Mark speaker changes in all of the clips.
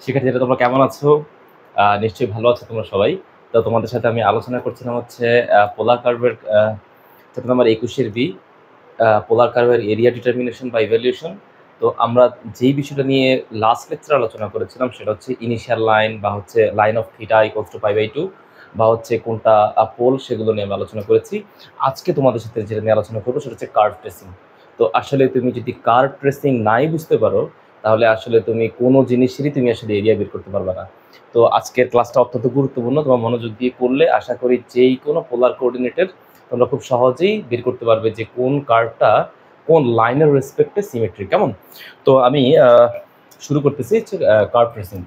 Speaker 1: শিক্ষার্থীরা তোমরা কেমন আছো? নিশ্চয়ই ভালো আছো তোমরা সবাই। তো তোমাদের সাথে আমি আলোচনা করছিলাম হচ্ছে পোলার কার্ভের চ্যাপ্টার নাম্বার 21 এর বি, পোলার কার্ভের এরিয়া ডিটারমিনেশন বা ইভ্যালুয়েশন। তো আমরা যেই বিষয়টা নিয়ে লাস্ট লেকচারে আলোচনা করেছিলাম সেটা হচ্ছে ইনিশিয়াল লাইন বা হচ্ছে line of theta equals to π/2 বা হচ্ছে কোনটা পোল, সেগুলো নিয়ে আমি আলোচনা করেছি। আজকে তোমাদের সাথে যেটা নিয়ে আলোচনা করবো সেটা হচ্ছে কার্ভ ট্রেসিং। তো আসলে তুমি যদি কার্ভ ট্রেসিং নাই বুঝতে পারো তাহলে আসলে তুমি কোনো জিনিসেরই তুমি আসলে এরিয়া বের করতে পারবে না। তো আজকের ক্লাসটা অত্যন্ত গুরুত্বপূর্ণ, তোমার মনোযোগ দিয়ে করলে আশা করি যেই কোনো পোলার কোঅর্ডিনেটের তোমরা খুব সহজেই বের করতে পারবে যে কোন কার্ভটা কোন লাইনের রেসপেক্টে সিমেট্রি। কেমন? তো আমি শুরু করতেছি কার্ভ ট্রেসিং।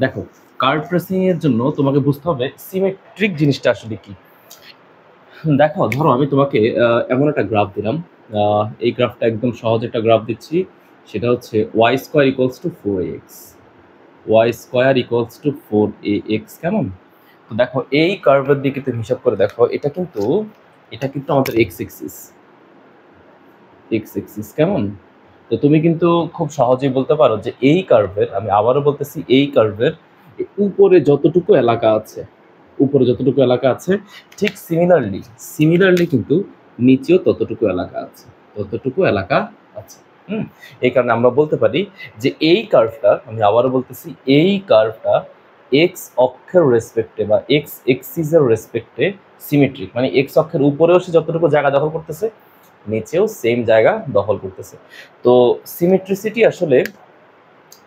Speaker 1: দেখো, কার্ভ ট্রেসিং এর জন্য তোমাকে বুঝতে হবে সিমেট্রিক জিনিসটা আসলে কি। দেখো, ধরো আমি তোমাকে এমন একটা গ্রাফ দিলাম। এই গ্রাফটা একদম সহজ একটা গ্রাফ দিচ্ছি, সেটা হচ্ছে y square equals to 4ax, y square equals to 4ax। কেমন? তো দেখো, এই কার্ভের দিকে তুমি হিসাব করে দেখো, এটা কিন্তু আমাদের এক্স এক্সিস। কেমন? তো তুমি কিন্তু খুব সহজেই বলতে পারো যে এই কার্ভের, আমি আবারও বলতেছি, এই কার্ভের উপরে যতটুকু এলাকা আছে ঠিক সিমিলারলি কিন্তু নিচেও ততটুকু এলাকা আছে। এই কারণে আমরা বলতে পারি যে এই কার্ভটা, আমি আবারও বলতেছি, এই কার্ভটা এক্স অক্ষের রেসপেক্টে বা এক্স এক্সিসের রেসপেক্টে সিমেট্রিক। মানে এক্স অক্ষের উপরেও সে যতটুকু জায়গা দখল করতেছে, নিচেও সেম জায়গা দখল করতেছে। তো সিমেট্রিসিটি আসলে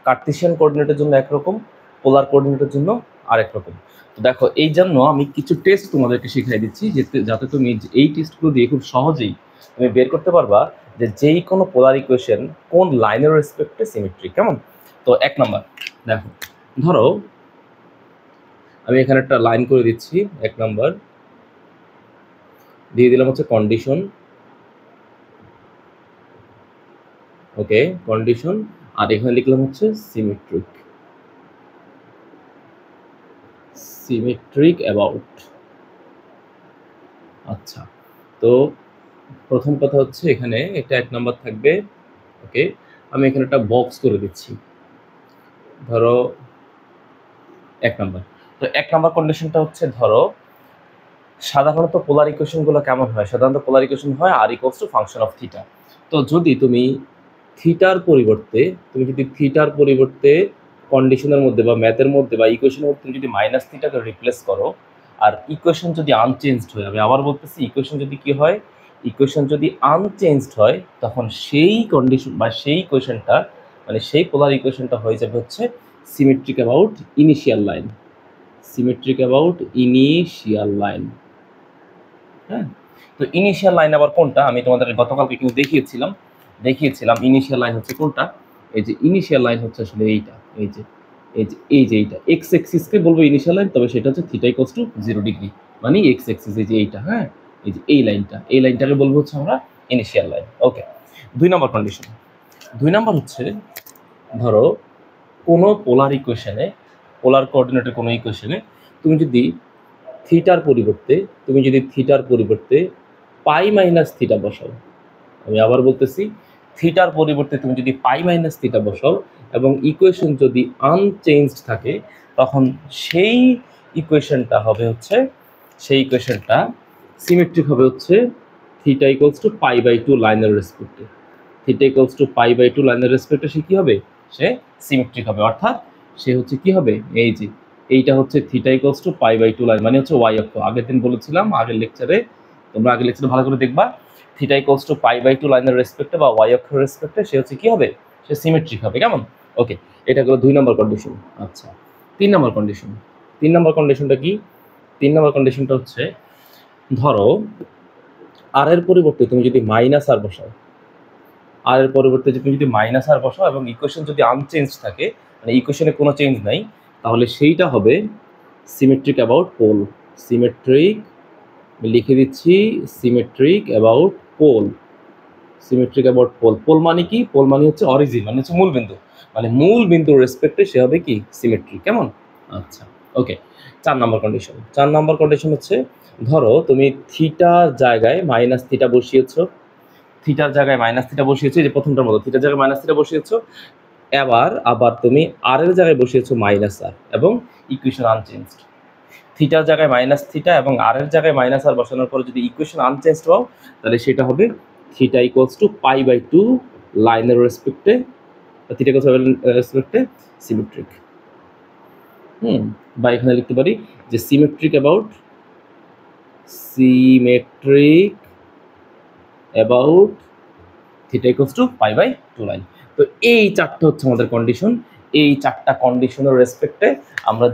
Speaker 1: কার্টেসিয়ান কোঅর্ডিনেটের জন্য একরকম, পোলার কোঅর্ডিনেটের জন্য আরেক রকম। তো দেখো, এই জন্য আমি কিছু টেস্ট তোমাদেরকে শিখিয়ে দিচ্ছি যাতে তুমি এই টেস্টগুলো দিয়ে খুব সহজেই তুমি বের করতে পারবা যে যেই কোনো পোলার ইকুয়েশন কোন লাইনের রেসপেক্টে সিমেট্রিক। কেমন? তো 1 নাম্বার, দেখো, ধরো আমি এখানে একটা লাইন করে দিচ্ছি। 1 নাম্বার দিয়ে দিলাম হচ্ছে কন্ডিশন, ওকে, কন্ডিশন, আর এখানে লিখলাম হচ্ছে সিমেট্রিক অ্যাবাউট। আচ্ছা, তো প্রথম কথা হচ্ছে এখানে এটা 1 নাম্বার থাকবে, ওকে। আমি এখানে একটা বক্স করে দিচ্ছি, ধরো 1 নাম্বার। তো 1 নাম্বার কন্ডিশনটা হচ্ছে, ধরো সাধারণত পোলার ইকুয়েশনগুলো কেমন হয়? সাধারণত পোলার ইকুয়েশন হয় r equals to function of theta. তো যদি তুমি থিটার পরিবর্তে কন্ডিশনের মধ্যে বা ম্যাথের মধ্যে বা ইকুয়েশনের মধ্যে যদি মাইনাস থিটাকে রিপ্লেস করো, আর ইকুয়েশন যদি আনচেঞ্জড হয়, আমি আবার বলতেছি, ইকুয়েশন যদি কি হয়, ইকুয়েশন যদি আনচেঞ্জড হয়, তখন সেই কন্ডিশন বা সেই ইকুয়েশনটা, মানে সেই পোলার ইকুয়েশনটা হয়ে যাবে হচ্ছে সিমেট্রিক অ্যাবাউট ইনিশিয়াল লাইন। হ্যাঁ, তো ইনিশিয়াল লাইন আবার কোনটা? আমি তোমাদের গতকালকে কিন্তু দেখিয়েছিলাম ইনিশিয়াল লাইন হচ্ছে কোনটা। এই যে ইনিশিয়াল লাইন হচ্ছে আসলে এইটা, এইটা এক্স এক্সিসকে বলবো ইনিশিয়াল লাইন, তবে সেটা হচ্ছে থিটা ইকুয়ালস টু 0 ডিগ্রি, মানে এক্স এক্সিস, এই যে এইটা, হ্যাঁ, এই যে এই লাইনটাকে বলবো হচ্ছে আমরা ইনিশিয়াল লাইন। ওকে, 2 নম্বর কন্ডিশন। 2 নম্বর হচ্ছে, ধরো কোনো পোলার কোঅর্ডিনেটের কোনো ইকুয়েশনে তুমি যদি থিটার পরিবর্তে পাই মাইনাস থিটা বসাও, আমি আবার বলতেছি, থিটার পরিবর্তে তুমি যদি পাই মাইনাস থিটা বসাও এবং ইকুয়েশন যদি আনচেঞ্জড থাকে, তখন সেই ইকুয়েশনটা সিমেট্রিক হবে হচ্ছে থিটা ইকুয়ালস টু π/2 লাইনের রেসপেক্টে। সে কি হবে? সে সিমেট্রিক হবে, অর্থাৎ সে হচ্ছে কি হবে, এই যে এইটা হচ্ছে থিটা ইকুয়ালস টু π/2 লাইন, মানে হচ্ছে ওয়াই অক্ষ। আগের দিন বলেছিলাম, আগের লেকচারে ভালো করে দেখবা, থিটা ইকুয়ালস টু π/2 লাইনের রেসপেক্টে বা ওয়াই অক্ষের রেসপেক্টে সে হচ্ছে কি হবে, সে সিমেট্রিক হবে। কেমন? ওকে, এটা হলো 2 নম্বর কন্ডিশন। আচ্ছা, 3 নম্বর কন্ডিশনটা কি? 3 নম্বর কন্ডিশনটা হচ্ছে, ধরো আর এর পরিবর্তে তুমি যদি মাইনাস আর বসাও, এবং ইকুয়েশন যদি আনচেঞ্জ থাকে, মানে ইকুয়েশনে কোনো চেঞ্জ নাই, তাহলে সেইটা হবে সিমেট্রিক অ্যাবাউট পোল। লিখে দিচ্ছি, সিমেট্রিক অ্যাবাউট পোল। পোল মানে কি? পোল মানে হচ্ছে অরিজিন, মানে হচ্ছে মূল বিন্দুর রেসপেক্টে সে হবে কি, সিমেট্রিক। কেমন? আচ্ছা, ওকে। 4 নম্বর কন্ডিশন হচ্ছে, ধরো তুমি থিটার জায়গায় মাইনাস থিটা বসিয়েছো, যে প্রথমটার মতো থিটার জায়গায় মাইনাস থিটা বসিয়েছো, আবার আবার তুমি আর এর জায়গায় বসিয়েছো মাইনাস আর এবং ইকুয়েশন আনচেঞ্জড। থিটার জায়গায় মাইনাস থিটা এবং আর এর জায়গায় মাইনাস আর বসানোর পরে যদি ইকুয়েশন আনচেঞ্জড পাও তাহলে সেটা হবে থিটা ইকুয়ালস টু π/2 লাইনের রেসপেক্টে, থিটা ইকুয়ালস রেসপেক্টে সিমেট্রিক। বা এখানে লিখতে পারি যে symmetric about theta equals to π/2 line. তো এই চারটা হচ্ছে আমাদের কন্ডিশন। এই চারটা কন্ডিশনের রেসপেক্টে আমরা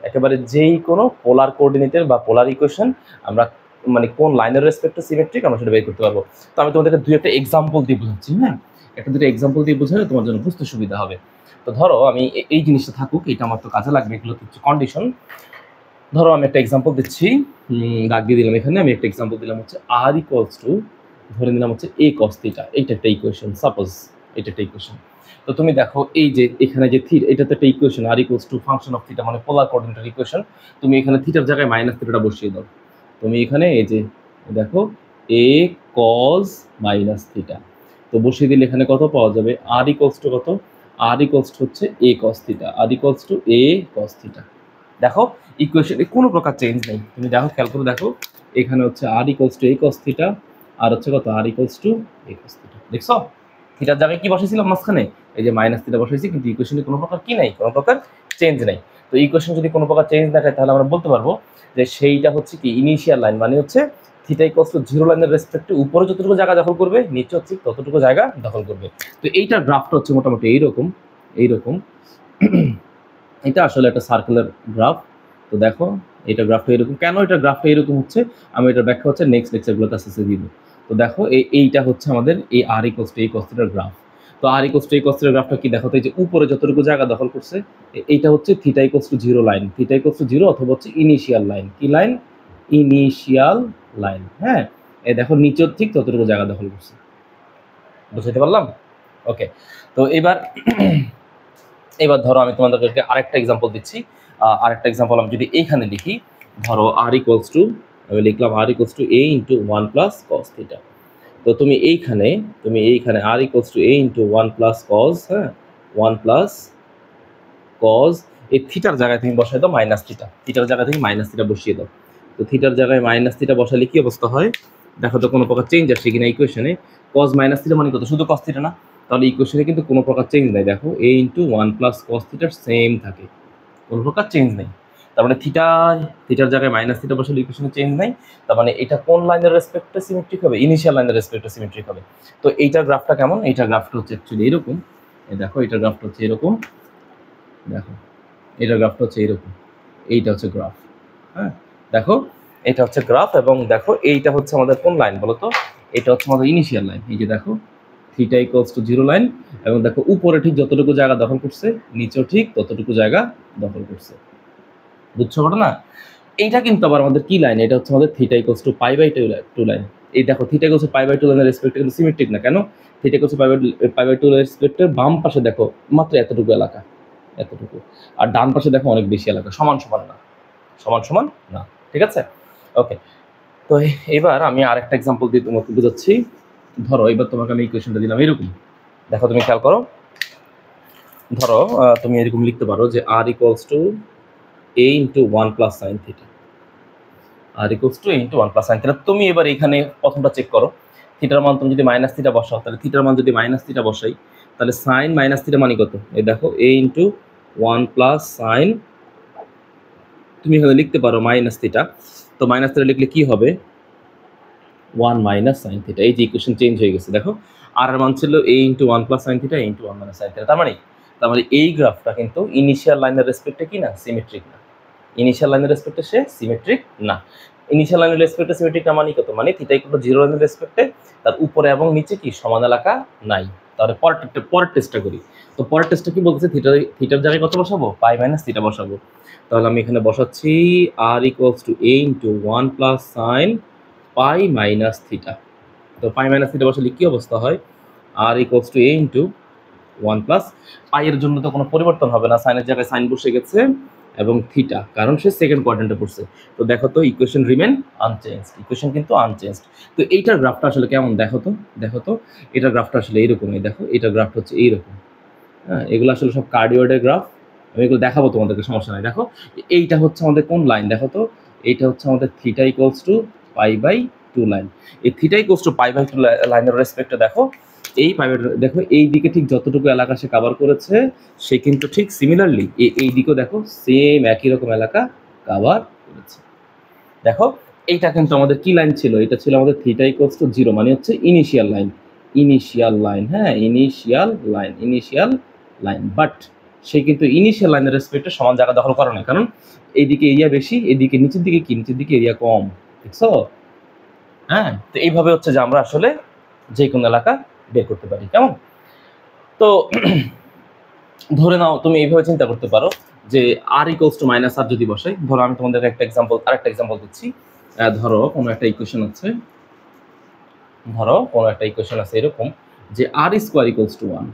Speaker 1: একেবারে যেই কোনো পোলার কোঅর্ডিনেটের বা পোলার ইকুয়েশন আমরা মানে কোন লাইনের রেসপেক্টে সিমেট্রিক আমরা সেটা বের করতে পারবো। তো আমি তোমাদেরকে একটা এক্সাম্পল দিয়ে বোঝাচ্ছি। হ্যাঁ, দুটো এক্সাম্পল দিয়ে বোঝালে তোমার জন্য বুঝতে সুবিধা হবে। তো ধরো আমি এই জিনিসটা থাকুক, এটা আমার তো কাজে লাগবে, এগুলো হচ্ছে কন্ডিশন। ধরো আমি একটা এক্সাম্পল দিচ্ছি, দাগ দিয়ে দিলাম এখানে। আমি একটা এক্সাম্পল দিলাম হচ্ছে আর ইকুয়ালস টু, ধরে নিলাম হচ্ছে a cos থিটা। এইটা একটা ইকুয়েশন, সাপোজ এটা একটা ইকুয়েশন। তো তুমি দেখো এই যে এখানে যে থিটা, এটা তো একটা equation, r equals to function of theta মানে পোলার কোঅর্ডিনেটের ইকুয়েশন। তুমি এখানে থিটার জায়গায় মাইনাস থিটাটা বসিয়ে দাও। তুমি এখানে এই যে দেখো a cos মাইনাস থিটা, তো বসিয়ে দিলে এখানে কত পাওয়া যাবে? আর ইকুয়ালস টু কত? আর ইকুয়ালস টু হচ্ছে a cos theta, r equals to a cos theta. দেখো ইকুয়েশনে কোনো প্রকার চেঞ্জ নেই। তুমি দেখো, খেয়াল করে দেখো, এখানে হচ্ছে r equals to a cos theta, r হচ্ছে কত? R equals to a cos theta. দেখছো থিটার জায়গায় কি বসাইছিলাম মাঝখানে? এই যে মাইনাস থিটা বসাইছি, কিন্তু ইকুয়েশনে কোনো প্রকার কি নাই, কোনো প্রকার চেঞ্জ নাই। তো ইকুয়েশন যদি কোনো প্রকার চেঞ্জ দেখায় তাহলে আমরা বলতে পারবো যে সেইটা হচ্ছে কি ইনিশিয়াল লাইন, মানে হচ্ছে থিটা ইকুয়ালস টু 0 লাইনের রেসপেক্টে উপরে যতটুকু জায়গা দখল করবে নিচে হচ্ছে ততটুকু জায়গা দখল করবে। তো এইটার গ্রাফটা হচ্ছে মোটামুটি এইরকম। এটা আসলে একটা সার্কুলার গ্রাফ। তো দেখো এটা গ্রাফটা এরকম। কেন এটা গ্রাফটা এরকম হচ্ছে আমি এটা ব্যাখ্যা হচ্ছে নেক্সট লেকচারগুলোতে আস্তে দিব। তো দেখো এইটা হচ্ছে আমাদের এই আর ইকুয়ালস টু a cos থিটার গ্রাফ। তো আর ইকুয়ালস টু a cos থিটার গ্রাফটা কি দেখো তো, এই যে উপরে যতটুকু জায়গা দখল করছে এইটা হচ্ছে theta equals two 0 line, theta equals two 0 অথবা হচ্ছে ইনিশিয়াল লাইন। কি লাইন? Initial line. হ্যাঁ, এই দেখো নিচের ঠিক ততটুকু জায়গা দখল করছে। বুঝতে পারলাম? ওকে। তো এবার ধরো আমি তোমাদেরকে আরেকটা এক্সাম্পল দিচ্ছি। আরেকটা এক্সাম্পল আমি যদি এইখানে লিখি, ধরো আর ইকুয়ালস টু, আমি লিখলাম r equals to a into 1 plus cos theta. তো তুমি এইখানে r equals to a into 1 plus cos, হ্যাঁ 1 প্লাস cos, এই থিটার জায়গায় তুমি বসাই দাও মাইনাস থিটা, থিটার জায়গা থেকে মাইনাস থিটা বসিয়ে দাও। তো থিটার জায়গায় মাইনাস থিটা বসালে কি অবস্থা হয় দেখো তো, কোনো প্রকার চেঞ্জ আসছে কিনা ইকুয়েশনে? cos মাইনাস থিটা মানে কত? শুধু cos থিটা না? তাহলে ইকুয়েশনে কিন্তু কোনো প্রকার চেঞ্জ নাই। দেখো a ইন্টু 1 প্লাস cos থিটার সেম থাকে, কোনো প্রকার চেঞ্জ নেই। তার মানে থিটার জায়গায় মাইনাস থিটা বসালে ইকুয়েশনে চেঞ্জ নাই। তার মানে এটা কোন লাইনের রেসপেক্টে সিমেট্রিক হবে? ইনিশিয়াল লাইনের রেসপেক্টে সিমেট্রিক হবে। তো এইটার গ্রাফটা কেমন? এইটার গ্রাফটা হচ্ছে অ্যাকচুয়ালি এরকম। দেখো এটার গ্রাফটা হচ্ছে এরকম। দেখো এটার গ্রাফটা হচ্ছে এরকম। এইটা হচ্ছে গ্রাফ। হ্যাঁ, দেখো এটা হচ্ছে গ্রাফ, এবং দেখো এইটা হচ্ছে আমাদের কোন লাইন বলো তো? এটা হচ্ছে আমাদের ইনিশিয়াল লাইন। এই যে দেখো থিটা ইকুয়ালস টু 0 লাইন, এবং দেখো উপরে ঠিক যতটুকু জায়গা দখল করছে নিচেও ঠিক ততটুকু জায়গা দখল করছে। বুঝছো ঘটনা? এইটা কিন্তু আবার আমাদের কি লাইন? এটা হচ্ছে আমাদের থিটা ইকুয়ালস টু π/2 লাইন। এই দেখো থিটা ইকুয়ালস টু π/2 লাইনের রেসপেক্টে কিন্তু সিমেট্রিক না। কেন? থিটা ইকুয়ালস টু π/2 রেসপেক্টের বাম পাশে দেখো মাত্র এতটুকু এলাকা, এতটুকু, আর ডান পাশে দেখো অনেক বেশি এলাকা। সমান সমান না। ঠিক আছে? ওকে। তো এবার আমি আরেকটা এক্সাম্পল দিয়ে তোমাকে বোঝাচ্ছি। ধরো এবার তোমাকে আমি ইকুয়েশনটা দিলাম এরকম। দেখো তুমি খেয়াল করো, ধরো তুমি এরকম লিখতে পারো যে r equals to a into 1 plus sine theta, r equals to a into 1 plus sine theta. তুমি এবার এখানে প্রথমটা চেক করো, থিটার মান তুমি যদি মাইনাস থিটা বসাও, তাহলে থিটার মান যদি মাইনাস থিটা বসাই তাহলে সাইন মাইনাস থিটা মানে কত? এই দেখো a ইন্টু 1 প্লাস সাইন, তুমি এখানে লিখতে পারো মাইনাস থিটা। তো মাইনাস থিটা লিখলে কি হবে? 1 মাইনাস সাইন থিটা। এই যে ইকুয়েশন চেঞ্জ হয়ে গেছে। দেখো আর এর মান ছিল a into 1 plus sine theta, a into 1 minus sine theta. তার মানে এই গ্রাফটা কিন্তু ইনিশিয়াল লাইনের রেসপেক্টে কি না? সিমেট্রিক না। ইনিশিয়াল লাইনের রেসপেক্টে সে সিমেট্রিক না। ইনিশিয়াল লাইনের রেসপেক্টে সিমেট্রিক না মানে কত? মানে থিটা ইকুয়াল টু 0 লাইনের রেসপেক্টে তার উপরে এবং নিচে কি সমান এলাকা নাই। তাহলে পরের টেস্টটা করি। তো পরের টেস্টটা কি বলতেছে? থিটার জায়গায় কত বসাবো? পাই মাইনাস থিটা বসাবো। তাহলে আমি এখানে বসাচ্ছি r equals to a into 1 plus sine pi minus theta. তো পাই মাইনাস থিটা বসালে কি অবস্থা হয়? R equals to a into 1 plus পাইয়ের জন্য তো কোনো পরিবর্তন হবে না, সাইনের জায়গায় সাইন বসে গেছে, এবং থিটা কারণ সে সেকেন্ড কোয়াড্রেন্টে পড়ছে। তো দেখো তো ইকুয়েশন রিমেন আনচেঞ্জড, ইকুয়েশন কিন্তু আনচেঞ্জড। তো এইটার গ্রাফটা আসলে কেমন দেখো তো এটার গ্রাফটা আসলে এইরকমই। দেখো এটার গ্রাফটা হচ্ছে এইরকম। হ্যাঁ, এগুলো আসলে সব কার্ডিওয়েডের গ্রাফ। আমি এগুলো দেখাবো তোমাদেরকে, সমস্যা নাই। দেখো এইটা হচ্ছে আমাদের কোন লাইন, দেখো তো এইটা হচ্ছে আমাদের থিটা ইকুয়ালস টু π/2 লাইন। এই থিটা ইকুয়ালস টু π/2 লাইনের রেসপেক্টে দেখো এই দেখো এই দিকে ঠিক যতটুকু এলাকা সে কভার করেছে, সে কিন্তু ঠিক সিমিলারলি এই দিকেও দেখো সেম একই রকম এলাকা কভার করেছে। দেখো এইটা কিন্তু আমাদের কি লাইন ছিল, এটা ছিল আমাদের থিটা ইকুয়ালস টু 0, মানে হচ্ছে ইনিশিয়াল লাইন, হ্যাঁ, ইনিশিয়াল লাইন। বাট সে কিন্তু ইনিশিয়াল লাইনের রেসপেক্টে সমান জায়গা দখল করে না, কারণ এইদিকে এরিয়া বেশি, এদিকে নিচের দিকে কি, নিচের দিকে এরিয়া কম, দেখছো? হ্যাঁ, তো এইভাবে হচ্ছে যে আমরা আসলে যে কোনো এলাকা বের করতে পারি, কেমন? তো ধরে নাও তুমি এইভাবে চিন্তা করতে পারো যে r ইকুয়ালস টু মাইনাস আর যদি বসাই, ধরো আমি তোমাদের আরেকটা এক্সাম্পল দিচ্ছি। ধরো কোনো একটা ইকুয়েশন আছে, এরকম যে r স্কোয়ার ইকুয়ালস টু 1।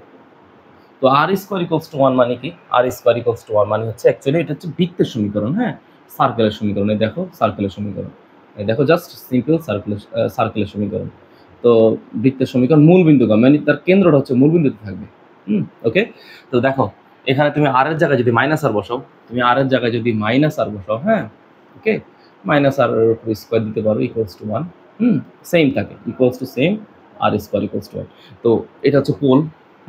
Speaker 1: তো r স্কোয়ার ইকুয়ালস টু 1 মানে কি? r স্কোয়ার ইকুয়ালস টু 1 মানে হচ্ছে অ্যাকচুয়ালি এটা হচ্ছে বৃত্তের সমীকরণ, হ্যাঁ, সার্কেলের সমীকরণ। এই দেখো সার্কেলের সমীকরণ, এই দেখো জাস্ট সিম্পল সার্কেলের সমীকরণ। তো বৃত্তের সমীকরণ মূল বিন্দু মানে তার কেন্দ্রটা হচ্ছে মূল বিন্দুতে থাকবে। ওকে, তো দেখো এখানে তুমি r এর জায়গায় যদি মাইনাস আর বসাও, হ্যাঁ, ওকে, মাইনাস আর স্কোয়ার দিতে পারো ইকুয়ালস টু 1, সেম থাকে, equals to same r square equals two 1। তো এটা হচ্ছে পোল,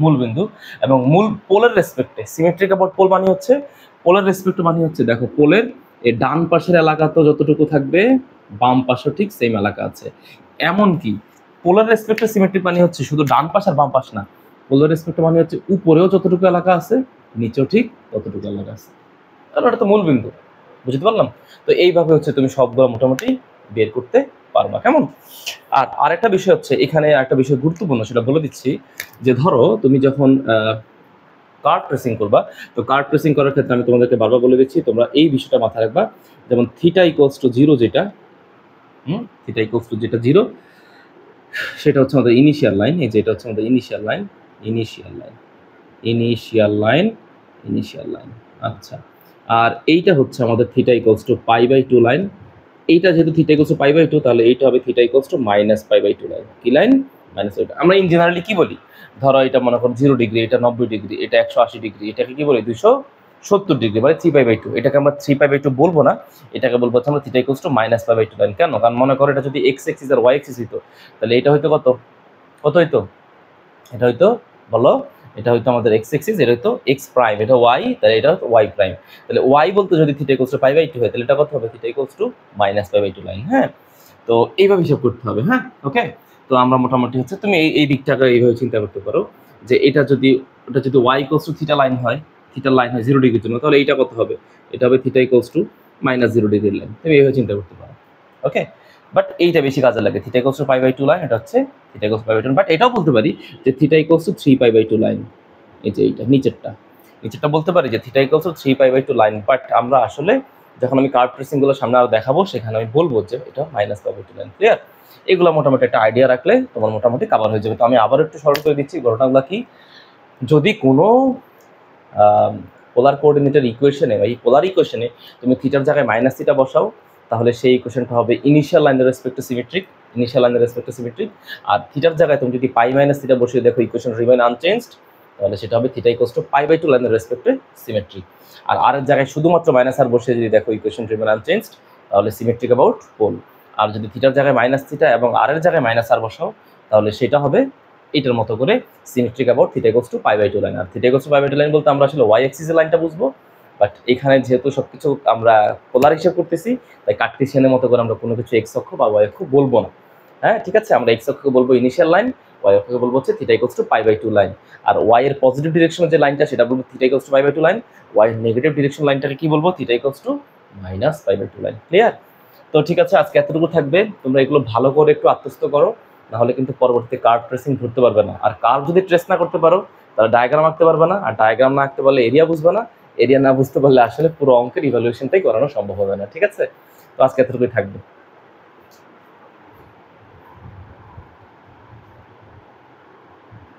Speaker 1: মূল বিন্দু, এবং মূল পোলের রেসপেক্টে সিমেট্রিক অ্যাবাউট পোল মানে হচ্ছে পোলের রেসপেক্টে মানে হচ্ছে দেখো পোলের এই ডান পাশের এলাকা তো যতটুকু থাকবে, বাম পাশে ঠিক সেম এলাকা আছে। এমনকি পোলার রেসপেক্টে সিমেট্রিক মানে হচ্ছে শুধু ডান পাশ আর বাম পাশ না, পোলার রেসপেক্টে মানে হচ্ছে উপরেও যতটুকু এলাকা আছে, নিচেও ঠিক ততটুকু এলাকা আছে, কারণ এটা তো মূল বিন্দু, বুঝতে পারলাম? তো এইভাবে হচ্ছে তুমি সবগুলো মোটামুটি বের করতে পারবা, কেমন? আর আরেকটা বিষয় হচ্ছে এখানে একটা বিষয় গুরুত্বপূর্ণ, সেটা বলে দিচ্ছি, যে ধরো তুমি যখন কার্ভ ট্রেসিং করবা, তো কার্ভ ট্রেসিং করার ক্ষেত্রে আমি তোমাদেরকে বারবার বলে দিচ্ছি, তোমরা এই বিষয়টা মাথায় রাখবা। যেমন থিটা ইকুয়ালস টু 0 যেটা, থিটা ইকুয়ালস টু যেটা 0, সেটা হচ্ছে আমাদের ইনিশিয়াল লাইন। এই যে এটা হচ্ছে আমাদের ইনিশিয়াল লাইন। আচ্ছা, আর এইটা হচ্ছে আমাদের থিটা ইকুয়ালস টু π/2 লাইন। এইটা যেহেতু থিটা ইকুয়ালস টু π/2, তাহলে এইটা হবে theta equals to minus π/2 line. কি লাইন? মাইনাস। আমরা ইন জেনারেলি কি বলি, ধরো এটা মনে করো 0 ডিগ্রি, এটা 90 ডিগ্রি, এটা 180 ডিগ্রি, এটাকে কি বলি 270 ডিগ্রি, মানে 3π/2। এটাকে আমরা 3π/2 বলবো না, এটাকে বলবো হচ্ছে আমরা theta equals to minus π/2 line. কেন? কারণ মনে করো এটা যদি x এক্সিস আর y এক্সিস হইতো, তাহলে এটা হইতো কত হইতো? এটা হইতো, বলো, এটা হইতো আমাদের x এক্সিস, এটা হইতো x প্রাইম, এটা y, তাহলে এটা হতো y প্রাইম। তাহলে y বলতে যদি থিটা ইকুয়ালস টু π/2 হয়, তাহলে এটা কত হবে? Theta equals to minus π/2 line. হ্যাঁ, তো এইভাবে হিসাব করতে হবে। হ্যাঁ, ওকে, তো আমরা মোটামুটি হচ্ছে তুমি এই দিকটাকে এইভাবে চিন্তা করতে পারো যে এটা যদি y equals to theta line হয়, 0 ডিগ্রির জন্য, তাহলে এইটা কত হবে? এটা হবে theta equals to minus 0 degree line. তুমি এইভাবে চিন্তা করতে পারো, ওকে। বাট এইটা বেশি কাজে লাগে, থিটা ইকুয়ালস টু π/2 লাইন, এটা হচ্ছে থিটা ইকুয়ালস টু π/2। বাট এটাও বলতে পারি যে থিটা ইকুয়ালস টু 3π/2 লাইন। এই যে এইটা নিচেরটা বলতে পারি যে theta equals to 3π/2 line. But আমরা আসলে যখন আমি কার্ভ ট্রেসিং গুলো সামনে আরো দেখাবো, সেখানে আমি বলবো যে এটা মাইনাস π/2 লাইন। ক্লিয়ার? এগুলো মোটামুটি একটা আইডিয়া রাখলে তোমার মোটামুটি কভার হয়ে যাবে। তো আমি আবার একটু স্মরণ করে দিচ্ছি ঘটনাগুলো কি। যদি কোনো পোলার কোঅর্ডিনেটের ইকুয়েশনে বা এই পোলার ইকুয়েশনে তুমি থিটার জায়গায় মাইনাস থিটা বসাও, তাহলে সেই ইকুয়েশনটা হবে ইনিশিয়াল লাইনের রেসপেক্টে সিমেট্রিক। আর থিটার জায়গায় তুমি যদি পাই মাইনাস থিটা বসিয়ে দেখো ইকুয়েশন রিমেইন আনচেঞ্জড, তাহলে সেটা হবে থিটা ইকুয়ালস টু π/2 লাইনের রেসপেক্টে সিমেট্রিক। আর আর এর জায়গায় শুধুমাত্র মাইনাস আর বসিয়ে যদি দেখো ইকুয়েশন রিমেইন আনচেঞ্জড, তাহলে সিমেট্রিক অ্যাবাউট পোল। আর যদি থিটার জায়গায় মাইনাস থিটা এবং আর এর জায়গায় মাইনাস আর বসাও, তাহলে সেটা হবে এটার মতো করে symmetric about theta equals to π/2 line. আর থিটা ইকুয়ালস টু π/2 লাইন বলতে আমরা আসলে y অ্যাক্সিসের লাইনটা বুঝবো। বাট এখানে যেহেতু সবকিছু আমরা পোলার হিসাব করতেছি, তাই কার্টেসিয়ানের মতো করে আমরা কোনো কিছু x অক্ষ বা y অক্ষ বলবো না। হ্যাঁ, ঠিক আছে, আমরা x অক্ষকে বলবো ইনিশিয়াল লাইন, y অক্ষকে বলবো হচ্ছে থিটা ইকুয়ালস টু π/2 লাইন। আর y এর পজিটিভ ডিরেকশনের যে লাইনটা, সেটা বলবো theta equals to π/2 line. y এর নেগেটিভ ডিরেকশন লাইনটাকে কি বলবো? Theta equals to minus π/2 line. Clear? তো ঠিক আছে, আজকে এতটুকু থাকবে। তোমরা এগুলো ভালো করে একটু আত্মস্থ করো, নাহলে কিন্তু পরবর্তীতে কার্ভ ট্রেসিং ধরতে পারবে না। আর কার্ভ যদি ট্রেস না করতে পারো, তাহলে ডায়াগ্রাম আঁকতে পারবে না। আর ডায়াগ্রাম না আঁকতে পারলে এরিয়া বুঝবে না। এরিয়া না বুঝতে পারলে আসলে পুরো অঙ্কের ইভ্যালুয়েশনটাই করানো সম্ভব হবে না। ঠিক আছে, তো আজকে এতটুকুই থাকবে।